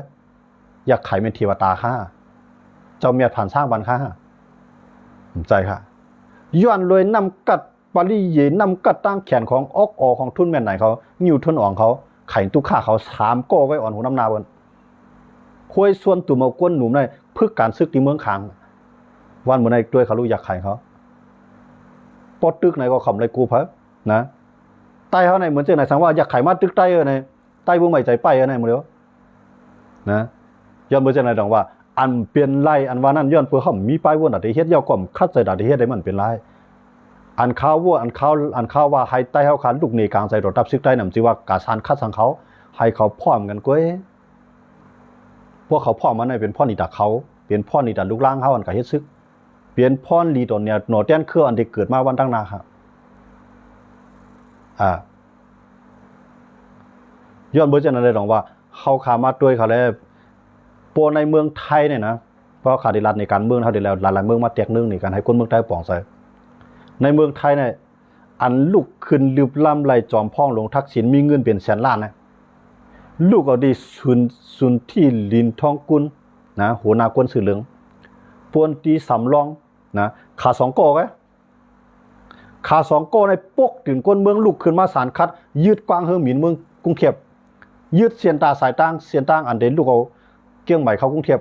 อยากขายเป็นเทวตาค่ะเจ้าเมียผ่านสร้างบันค่ะใจค่ะย้อนเลยนำกัดปริเยนำกัดตั้งแขนของอของทุนแม่นไหนเขาอยู่ทุนอ่องเขาไข่ตุกข้าเขา3โก้ไว้อ่อนหูน้ำนาบนคุยส่วนตุ่มเอาก้นหนุ่มในเพื่อการซึกที่เมืองคางวันเหมือนในด้วยเขารู้อยากไข่เขาปอดตึกไหนก็ขำเลยกูเพิ่นะใต้เขาในเหมือนเจ้าไหนสังว่าอยากไข่มาตึกใต้ในใต้บุ้งใหม่ใจไปในมือเดียวนะย้อนเหมือนเจ้าไหนดองว่าอันเปลี่ยนไล่อันว่านั่นย้อนเพื่อเขามีป้ายวนอะไรเฮ็ดยาวก่อมคัดใจอะไรเฮ็ดได้มันเป็นไล่อันข้าวว่าอันข้าวว่าให้ใต้เขาขันลูกหนีกลางใจรถตับซึกใต้หนำจีว่ากาซานคัดสังเขาให้เขาพร้อมกันก้อยพวกเขาพร้อมมันเป็นพ่อนิดาเขาเป็นพ่อนิดาลูกล่างเขาอันกับเฮ็ดซึกเปลี่ยนพ่อลีตนเนี่ยหนอเตี้ยนเครืออันที่เกิดมาวันตั้งนาครับย้อนเบอร์เจนอะไรหรอกว่าเขาขามาด้วยเขาเลยปในเมืองไทยเนี่ยนะเพราะขาดิรัดในการเมืองเขาเดียวหลายเมืองมาแตกนึ่งในการให้คนเมืองไทยป่องใส่ในเมืองไทยเนี่ยอันลูกขึ้นลืบล่ำไหลจอมพ่องลงทักษิณมีเงินเป็นแสนล้านนะลูกเอาดีสุนที่ลินทองกุลนะหัวหน้ากวนสื่อเหลืองปวนตีสำรองนะขา2โก้ไว้ขา2โก้ในปกถึงก้นเมืองลูกขึ้นมาสารคัดยืดกว้างเฮือหมินเมืองกรุงเทพยืดเสียนตาสายตั้งเสียนตั้งอันเดนลูกเอาเกี้ยงใหม่เข้ากรุงเทพ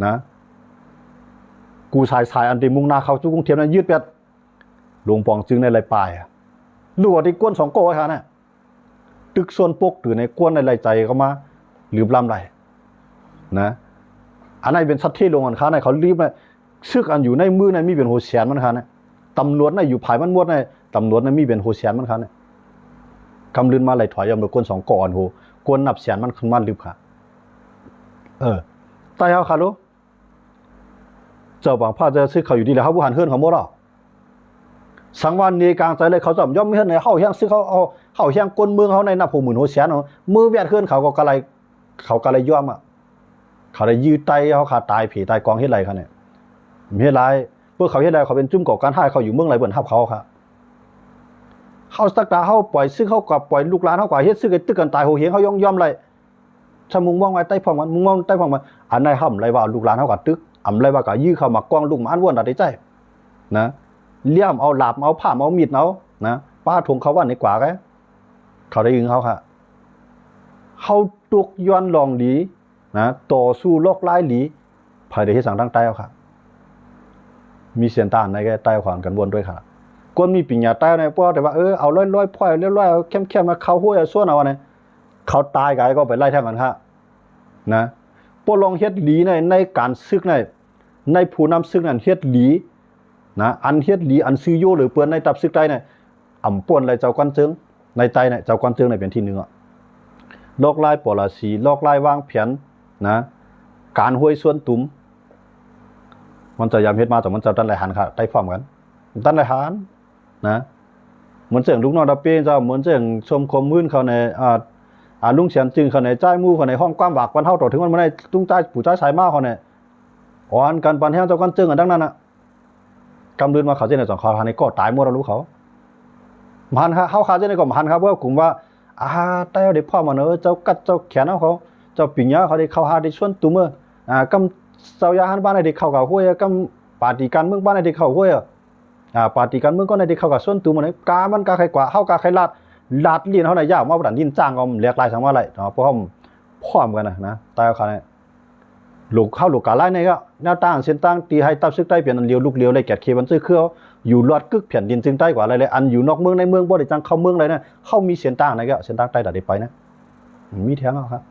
นะกูสายอันเดนมุ่งหน้าเข้าสู่กรุงเทพนั้นยืดเป็ดหลวงปองจึงในไรปลายลูกเอาที่ก้น2โก้ไว้ค่ะเนี่ยตึกส่วนปกถือในก้นในไรใจเขามาหรือลำไรนะอันนั้นเป็นสัตว์ที่ลงอันค้าในเขารีบเลยซึกอันอยู่ในมือในมีเป็นโหเสียนมันค้าเนี่ยตำรวจในอยู่ภายมันมดในตำรวจในมีเป็นโหเสียนมันค้าเนี่ยกำลืนมาไหลถอยยำโดยก้น2ก่อนโหก้นนับเสียนมันขึ้นมารีบค่ะตายเอาค่ะลูกเจ้าบางพาจะซึกเขาอยู่ดีแล้วเขาผู้หันเฮือนเขาหมดหรอสังวันนี้กลางใจเลยเขาจำย่อมไม่เห็นในเข้าแห้งซึ่งเขาเอาเข้าแห้งก้นเมืองเขาในนับ60,000โหเสียนมือแวดขึ้นเขาก็กระไรย่อมเขาได้ยืดไตเขาขาดตายผีตายกองเฮ็ดไรเขาเนี่ยเฮ็ดไรเพื่อเขาเฮ็ดไรเขาเป็นจุ่มก่อการให้เขาอยู่เมืองไรเบิ่นทับเขาค่ะเขาสักตาเขาปล่อยซึ่งเขากับปล่อยลูกหลานเขากว่าเฮ็ดซึ่งไอ้ตึกกันตายโหเฮียงเขาย่อมไรถ้ามึงมองไว้ใต้พองมันมึงมองใต้พองมันอันไหนห่ำไรว่าลูกหลานเขากับตึกอ่ำไรว่ากับยื้อเขามากองลูกหมาอันวนอะไรใจนะเลี่ยมเอาหลาบเอาผ้าเอามีดเอานะป้าทงเขาว่าในกว่าแกเขาได้ยิงเขาค่ะเขาตุกย้อนลองดีนะต่อสู้โลกไล่หลีภายในที่สั่งตั้งใต้เอาค่ะมีเสียนตานในแกใต้ขวานกันวนด้วยค่ะก้นมีปิญญาใต้ในป้อแต่ว่าเอาร้อยพ่อยร้อยเข้มมาเข้าห้วยส่วนเอาเนี่ยเขาตายกันก็ไปไล่แทงกันค่ะนะป้อลองเฮ็ดหลีในการซึกในผู้นำซึกนั้นเฮ็ดหลีนะอันเฮ็ดหลีอันซื้อโยหรือเปื้อนในตับซึกใต้เนี่ยอ่ำป่วนอะไรเจ้าก้อนเจิงในใต้เนี่ยเจ้าก้อนเจิงในเป็นที่หนึ่งโลกไล่ปอลาสีโลกไล่วางแผนนะการห้วยส่วนตุ้มมันจะยามเฮ็ดมาแต่มันจะตั้นไหลหันค่ะใต้พร้อมกันตั้นไหลหันนะเหมือนเสียงลูกน้องดับเป้เจ้าเหมือนเสียงชมคมมื้นเขาในลุงเสียนจึงเขาในใจมู่เขาในห้องความหวากวันเท่าต่อถึงมันไม่ได้ตุ้งใจผู้ใจสายมาเขาเนี่ยอ่อนกันปันแห้งเจ้าก้อนเจิงอันดังนั้นน่ะกำลืนมาเขาเจนในสองคอในก็ตายหมดเรารู้เขามันครับเขาขาเจนในก็มันครับว่ากลุ่มว่าใต้เด็กพ่อมาเนอะเจ้ากัดเจ้าแขนเขาเจ้าปิ่งยาเขาได้เข้าหาได้ชวนตุ้มกำเจ้ายาหันบ้านได้เข้ากับห้วยกำปาฏิการเมืองบ้านได้เข้าห้วย ปาร์ตี้การเมืองก็ในที่เขากับส่วนตัวมันกามันกาใครกว่าเฮากาใครลาดเลียนเฮาได้ยาวมาบ่ดันยินจ้างก็เรียกหลายสังว่าไรเนาะเพราะเฮาพร้อมกันนะตายเขาเนี่ยลูกเข้าลูกกาไล่เนี่ยก็แนวตั้งเส้นตั้งตีให้ตับซึกใต้เปลี่ยนอันเลียวลูกเลียวเลยแกดเคบันซื้อเครืออยู่รอดกึกแผ่นดินจึงใต้กว่าอะไรเลยอันอยู่นอกเมืองในเมืองบ่ได้จังเข้าเมืองเลยนะเข้ามีเส้นตั้งไหนก็เส้นตั้งใต้ได้ไปนะมีแท้งเอาครับ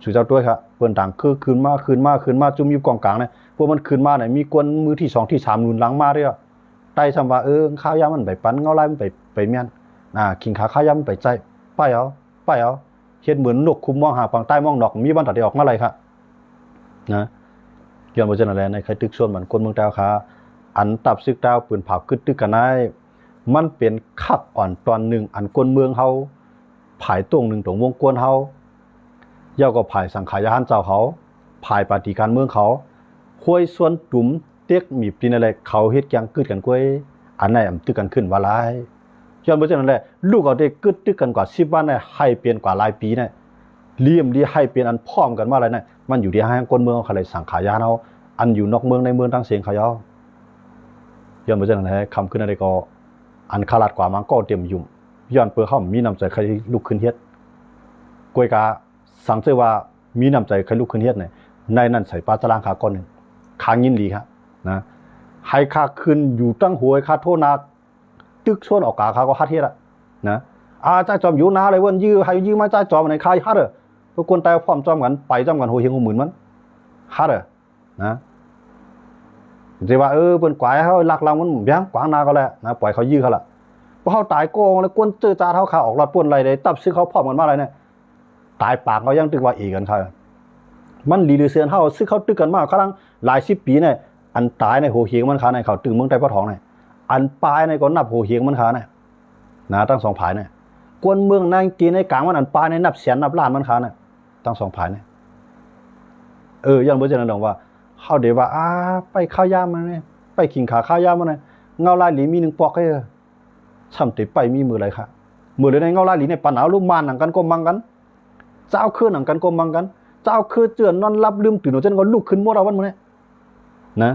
สุดเจ้าด้วยครับเปิ้นต่างคือคืนมาจุ่มอยู่กองกลางเนี่ยพวกมันคืนมาเนี่ยมีกวนมือที่2ที่3หนุนหลังมาเด้อใต้ซ้ำว่าข้าวยามันไปปันเงาไล่มันไปเมียนขิงขาข้าวยามันไปใจไปเอาเฮ็ดเหมือนนกคุมมองหาฝั่งใต้มองนอกมีบ้านตัดได้ออกมาเลยครับนะย้อนบ่จังนั้นแหละในใครตึกส่วนมันคนเมืองดาวขาอันตับซึกดาวปืนเผากึดตึกกันได้มันเป็นคับอ่อนตอนหนึ่งอันคนเมืองเฮาผายตรงหนึ่งตรงวงกวนเฮาเย้าก็ผายสังขายานเจ้าเขาผายปฏิการเมืองเขาห้วยส่วนตุ่มเต็กมีปีนอะไรเขาเฮ็ดยังกึดกันกวยอันไหนตึกกันขึ้นว่าหลายย้อนบ่จังนั้นแหละลูกเอาได้กึดตึกกันกว่า10วันน่ะให้เปลี่ยนกว่าหลายปีน่ะเลี่ยมดีให้เปลี่ยนอันพร้อมกันมาอะไรน่ะมันอยู่ที่ให้คนเมืองเขาเลยสังขายานเฮาอันอยู่นอกเมืองในเมืองทั้งเสียงเขาย้อนบ่จังนั้นแหละคำขึ้นอะไรก็อันขลาดกว่ามันก็เต็มยุ่มย้อนเปื้อเฮามีน้ำใจใครลุกขึ้นเฮ็ดกวยกาสังเจว่ามีน้ำใจใครลุกขึ้นเฮ็ดเนี่ยในนั้นใส่ปลาตารางขาก้อนนึงค้างยินดีครับนะให้ค่าขึ้นอยู่ตั้งหวยค่าโทษนาตึกส่วนออกกาเขาก็ฮัดเฮ็ดอะนะจ่ายจอมอยู่นาเลยวันยื้อให้ยื้อมาจ่ายจอมในใครฮัดเด้อทุกคนตายพร้อมจอมกันไปจอมกันโหเฮงหมื่นมันฮัดเด้อนะสิว่าเปิ้นกวายเฮาลักลำมันแบงกวางนาก็แล้วนะปล่อยเขายื้อเขาล่ะพอเฮาตายโกงแล้วกวนเจอจาเฮาขาออกรอดป่นไรได้ตับซื้อเขาพร้อมกันมาอะไรเนี่ยตายปากเขายังตึกว่าอีกกันค่ะมันลีลือเสือนเฮาซื้อเขาตึกกันมาครั้งหลาย10ปีเนี่ยอันตายในโหเฮงมันขาในเขาตึงเมืองใต้ปะทองเนี่ยอันปลายในก็นับโหเฮงมันขาเนี่ยนะทั้ง2ผายเนี่ยกวนเมืองนางกินในกลางมันอันปลายในนับแสนนับล้านมันขาเนี่ยทั้ง2ผายเนี่ยย้อนบ่จังนั้นดอกว่าเฮาได้ว่าไปข้าวยามมันเนี่ยไปขิงขาข้าวยามมันเนี่ยเงาลายหลีมี1ปอกให้ช่ำติไปมีมือไรค่ะมือเลยในเงาลายหลีในปานหนาวลุมมานหนังกันก็มังกันเจ้าคืนหนังกันก็มังกันเจ้าคือเจือนนอนรับลืมตื่นจนก็ลุกขึ้นหมดเอาวันมื้อนี้นะ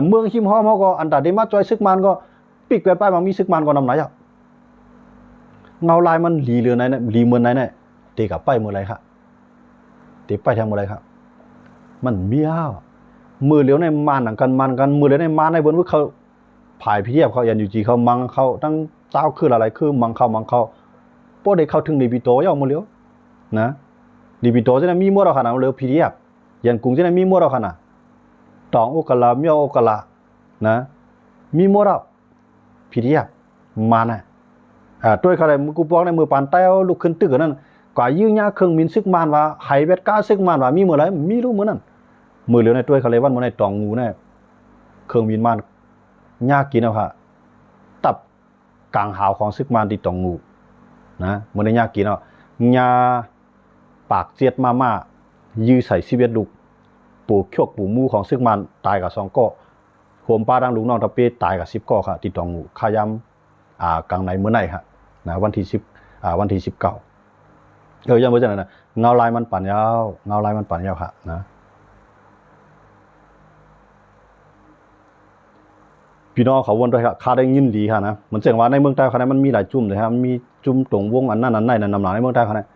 เมืองหิมฮ้อมเฮาก็อันตาได้มาจอยซึกมันก็ปิกไปมันมีซึกมันก็นำไหนอ่ะเงาลายมันหลีเหลือไหนเนี่ยหลีเมือนไหนเนี่ยเตกับไปมื้อไรค่ะเตไปทางมื้อไรครับมันเมียวมือเหลียวในมานหนังกันมันกันมือเหลียวในมานในบนว่าเขาผายพิเทียบเขายันอยู่จีเขามังเขาตั้งเจ้าคืออะไรคือมังเขาพวกเด็กเขาถึงดีบิโตย่อมือเหลียวนะดีบิโตจะได้มีมัวเราขนาดเหลียวพิเทียบยันกุ้งจะได้มีมัวเราขนาดตองโอกะลาเมียวโอกะลานะมีมัวเราพิเทียบมาน่ะตัวเขาเลยมือกูปอกในมือปานเต้าลุกขึ้นตึกนั่นกว่ายื้อหน้าเครื่องมินซึกมันว่าไฮเวทก้าซึกมันว่ามีมือไรมีรู้มือนั่นมือเหลียวในตัวเขาเลยวันมือในตองงูเนี่ยเครื่องมินมันยากกินเอาค่ะตับกลางหาวของซึกมันติดตองงูนะมือในยากกินเอายาปากเจียดมายื้อใส่ชีวิตลูกปูเขี้ยวปูมูของซึกมันตายกับ2ก้อโหมป้าดังลูกน้องตะเปตายกับ10ก้อค่ะติดตองงูขายำกลางในมื้อไหนค่ะนะวันที่10วันที่19ยังบ่จังนั้นนะเงาลายมันปั่นยาวค่ะนะพี่น้องเขาวนด้วยครับข้าได้ยินดีค่ะนะเหมือนเสียงว่าในเมืองใต้เขาเนี่ยมันมีหลายจุ่มเลยครับมีจุ่มตรงวงอันนั้นนำหลังในเมืองใต้เขาเนี่ย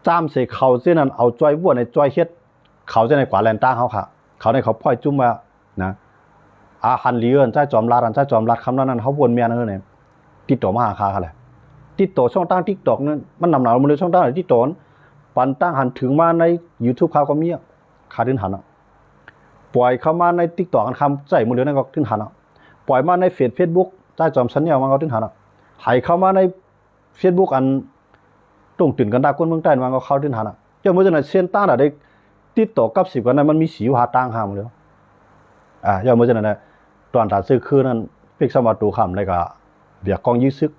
จ้ามเสกเขาเส้นนั้นเอาจ้อยวัวในจ้อยเฮ็ดเขาจะในกว่าแลนต้าเขาค่ะเขาในเขาพ่อยจุ่มว่านะหันเลียนจ้าจอมรัดคำนั้นเขาวนเมียนั่นเนี่ยติดต่อมาหาคาค่ะเลยติดต่อช่องตั้งทิกตอกนั้นมันนำหลังมันเลยช่องตั้งที่ต่อปันตั้งหันถึงมาใน YouTube เขาก็มีขาดึงหันปล่อยเข้ามาในทิกตอกกันคำใจมือเดียวนั่นก็ดึงหันปล่อยมาในเฟซบุ๊กใต้จอมสัญญามันก็ถึงหาเนาะหายเข้ามาในเฟซบุ๊กอันตรงตื่นกันตาคนเมืองใต้มันก็เข้าถึงหาเนาะเจ้าเมื่อจะไหนเส้นตั้งได้ติดต่อกับ10กันนั้นมันมีสีหาตั้งหามเลยเจ้าเมื่อจะไหนตอนตัดซื้อคืนนั้นพิกสมาตูคำอะไรก็เบียกกองยื้อซึก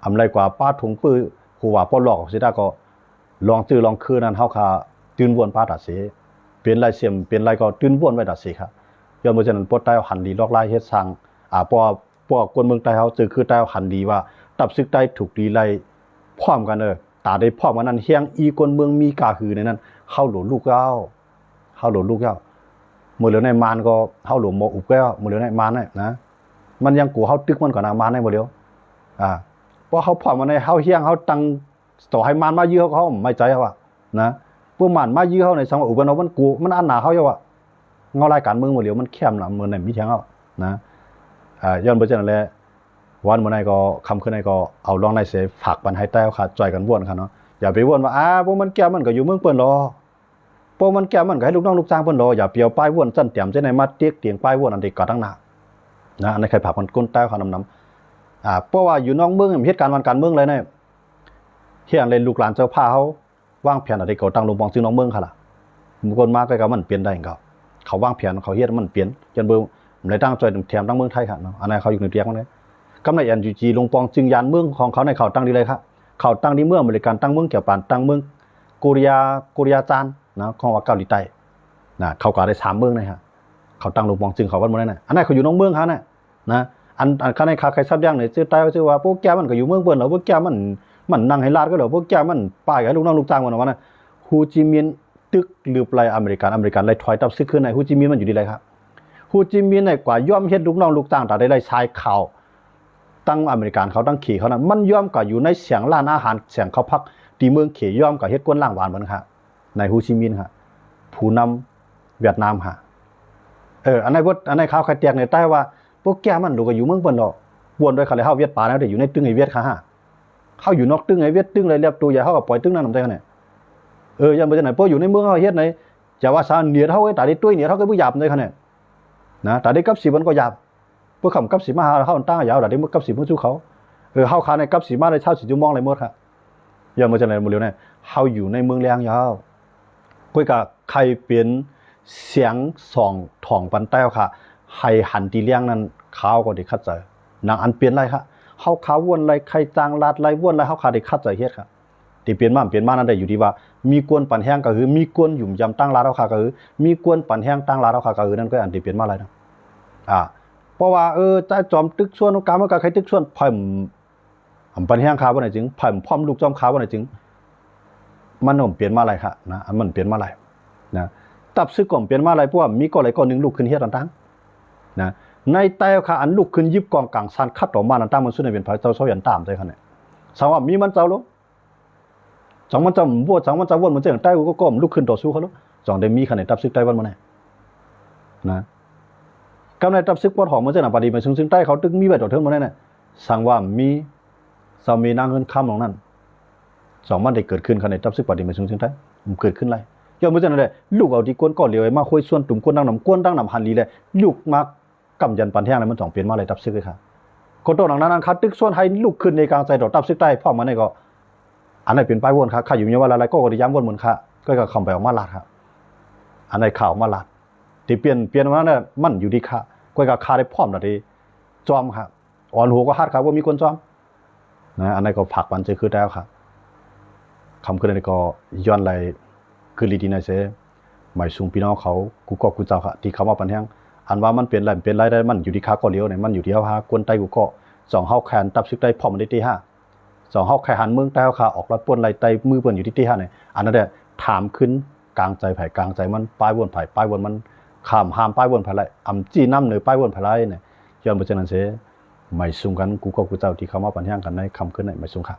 อะไรกว่าป้าถุงปื้อหัวป้อหลอกสิได้ก็ลองจื้อลองคืนนั้นเฮาคาตื่นวนป้าตัดเสียเป็นไรเสียมเป็นไรก็ตื่นวนไว้ตัดเสียครับเจ้าเมื่อจะนั้นปดใต้หันดีลอกไล่เฮ็ดสั่งพอคนเมืองใต้เขาเจอคือใต้หันดีว่าตับซึกใต้ถูกดีไล่พร้อมกันตาได้พร้อมกันนั้นเฮียงอีคนเมืองมีกาหือในนั้นเข้าหลลูกเจ้ามือเหลือในมานก็เข้าหลมออุบแก้วมือเหลือในมานนะ มันยังกูเฮาตึกมันก่อนมาในบ่เดียวเพราะเขาพร้อมมาในเฮาเฮียงเฮาตั้งต่อให้มันมายื้อเขาไม่ใจว่านะพวกมันมายื้อเฮาในสังว่าอุปนมันกูมันอันหนาเฮาอยู่ว่าเงารายการเมืองบ่เดียวมันแคมล่ะมื้อไหนมีแทงเฮานะย้อนบ่จังนั้นแหละวันมื้อไหนก็ค่ำคืนไหนก็เอาลองได้เสฝากปันให้แต้วค่ะจ่อยกันว่นค่ะเนาะอย่าไปว่นว่าพวกมันแก้มันก็อยู่เมืองเปิ้นรอพวกมันแก้มันก็ให้ลูกน้องลูกจ้างเปิ้นรออย่าเปียวป้ายว่นซั่นเตรียมจังไหนมาเตียกเตียงป้ายว่นอันใดก็ตั้งหน้านะอันนี้ใครผากมันก้นแต้วค่ะนำเพราะว่าอยู่นอกเมืองเหตุการณ์วันการเมืองเลยเนี่ยเฮียนเลยลูกหลานเจ้าพาเขาวางแผนอะไรก็ตั้งลงปองซึ่งนอกเมืองค่ะล่ะบางคนมาก็มันเปลี่ยนได้เขาวางแผนเขาเฮ็ดมันเปลี่ยนจนเบิ่งในตั้งใจแถมตั้งเมืองไทยค่ะเนาะอันนั้นเขาอยู่ในเตียงมันเลยกำใน NUG ลงปองจึงยานเมืองของเขาในเขาตั้งดีเลยครับเขาตั้งที่เมืองอเมริกันตั้งเมืองเกี่ยวปานตั้งเมืองโกเรียจานนะของว่าเกาหลีใต้นะเขาก็ได้3เมืองเลยฮะเขาตั้งลงปองจึงเขาวัดมื้อนั้นน่ะอันนั้นเขาอยู่นอกเมืองฮะนะอันข้างในคาใครซับย่างเนี่ยชื่อใต้ชื่อว่าพวกแกมันก็อยู่เมืองเปิ้นแล้วพวกแกมันนั่งให้ลาดก็แล้วพวกแกมันป้ายให้ลูกน้องลูกจ้างมันว่านะฮูจิมินห์ตึกหรือปลายอเมริกันเลยถอยตับซึกขึ้นในฮูจิมินห์มันอยู่ดีเลยครับฮูจิมินห์เนี่ยกว่าย่อมเฮ็ดลูกน้องลูกจ้างแต่ได้ชายข่าวตั้งอเมริกันเขาตั้งขี่เขานั้นมันย่อมก็อยู่ในเสียงร้านอาหารเสียงเขาพักที่เมืองเขย่อมก็เฮ็ดกวนล่างหวานเหมือนครับในฮูจิมินห์ครับผู้นำเวียดนามครับอันไหนข่าวใครแตกในใต้ว่าพวกแกมันดูก็อยู่เมืองเปิ้นดอกวนด้วยเขาเลยเฮาเวียดป่าแล้วได้อยู่ในตึงไอ้เวียดค่ะฮะเฮาอยู่นอกตึงไอ้เวียดตึงเลยเรียบตัวใหญ่เฮาก็ปล่อยตึงนั้นนำได้คั่นน่ะยังบ่จังไหนเพราะอยู่ในเมืองเฮาเฮ็ดไหนจะว่าซาเหนียดเฮาไอ้ตาได้ตุ้ยเหนียดเฮาก็บ่หยาบได้คั่นน่ะนะตาได้กับสิมันก็หยาบพวกคำกับสิมาเฮาตั้งยาวตาได้กับสิมันสู้เขาเฮาคาในกับสิมาได้เช้าสิจุมองเลยหมดครับยังบ่จังไหนบ่เร็วเนี่ยเฮาอยู่ในเมืองแรงยาวก้อยก็ใครเป็นเสียงส่องถ่องปันแต้วค่ะให้หันตีเลี้ยงนั้นข้าวก็ได้คัดใจนางอันเปลี่ยนไรครับเฮาขาววนไรใครจางลาดไรวนไรเฮาขาได้คัดใจเฮ็ดครับที่เปลี่ยนมานั้นได้อยู่ที่ว่ามีกวนปันแห้งก็คือมีกวนหยุ่มยำตั้งลาดเฮาขาก็คือมีกวนปันแห้งตั้งลาดเฮาขาก็คือนั่นก็อันที่เปลี่ยนมาอะไรนะเพราะว่าใจจอมตึกส่วนกรรมมันก็ใครตึกส่วนพ่อมปันแห้งขาบ่ได้จริงพร้อมลูกจอมขาบ่ได้จริงมันเปลี่ยนมาอะไรครับนะมันเปลี่ยนมาอะไรนะตับซึกก่อมเปลี่ยนมาอะไรเพราะว่ามีก่ออะไรก่อนึงลูกขึ้นเฮ็ดต่างๆนะในแต่ค่ะอันลูกขึ้นยิบกองกลางซันคัดออกมาต่างๆมันสุดในเป็นไผเจ้ายันตามใจคั่นน่ะสว่ามีมันเจ้าโลจังมันจะบ่จังมันจะวนมันจะใต้ก็ก้มลุกขึ้นต่อสู้เขาโลจังได้มีคั่นในตับซึกใต้วันมื้อนี้นะกำในตับซึกปอดหอมมันจะน่ะปฏิมาซึ่งใต้เขาตึกมีไว้ต่อเทิงมื้อนั้นน่ะสังว่ามีมีนางเงินค้ำตรงนั้นมันได้เกิดขึ้นคั่นในตับซึกปฏิมาซึ่งใต้มันเกิดขึ้นไรย่อมบ่จังได๋ลูกเอาที่ก้นก่อเหลียวมาคุยส่วนตุ่มก้นดังนำก้นดังนำหันลีแลลูกมากำยันปันแห้งมัน2เปลี่ยนมาเลยตับซึกเลยครับคนโตหนังนั้นคัดตึกส่วนให้ลูกขึ้นในกลางใจดอกตับซึกใต้พร้อมมาได้ก็อันไหนเป็นป้ายวนครับข้าอยู่มีว่าอะไรก็ได้ย้ำวนเหมือนค่ะก็คำไปออกมาลาดครับอันไหนข่าวมาลาดที่เปลี่ยนว่าน่ะมันอยู่ดีค่ะก็ค่าได้พร้อมน่ะดิจอมครับอ่อนหัวก็ฮัดครับว่ามีคนจอมนะอันไหนก็ผักมันจะคือแล้วครับคำขึ้นในก็ย้อนไหลคือลีดีนายเสหมายสูงพี่น้องเขากูก็กูเจ้าค่ะที่เขามาปันแห้งอันว่ามันเป็นไรได้มันอยู่ที่ค้าก็เลี้ยวเนี่ยมันอยู่ที่เฮาหากวนไตกูก็2เฮาแขนตับซึกได้พร้อมได้ที่5 2เฮาแขหันเมืองใต้เฮาขาออกรัดป่วนไหลไตมือเปิ้นอยู่ที่5เนี่ยอันนั้นแหละถามขึ้นกลางใจไผกลางใจมันป้ายวนไผป้ายวนมันข้ามห้ามป้ายวนไผไรอำจี้น้ำเหนือป้ายวนไผไรเนี่ยย้อนบ่จังนั้นเสหมายสูงกันกูก็กูเจ้าที่เขามาปันแห้งกันในคำขึ้นในหมายสูงค่ะ